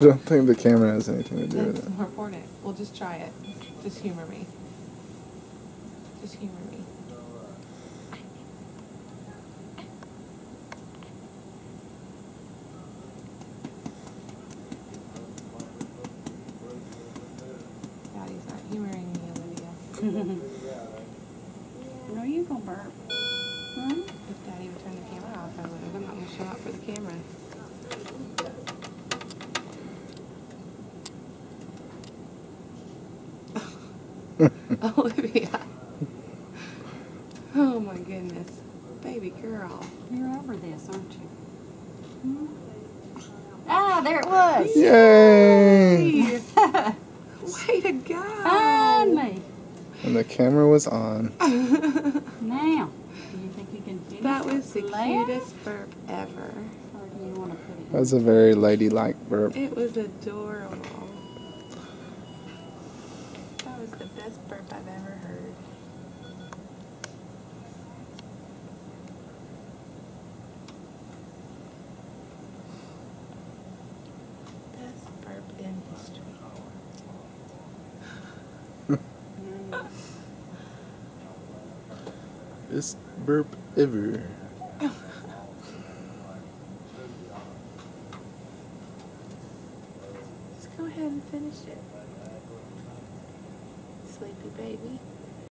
I don't think the camera has anything to do with it. That's more important. Well, just try it. Just humor me. Just humor me. Daddy's not humoring me, Olivia. No, you gonna burp. Hmm? If Daddy would turn the camera off, I would have. I'm not going to show up for the camera. Olivia. Oh my goodness. Baby girl. You're over this, aren't you? Hmm? Ah, there it was. Yay! Way to go. Finally. And the camera was on. Now, do you think you can finish That was the left? cutest burp ever. Or do you want to put it That was a very ladylike burp. It was adorable. That was the best burp I've ever heard. Best burp in history. Best burp ever. Just go ahead and finish it. Sleepy baby.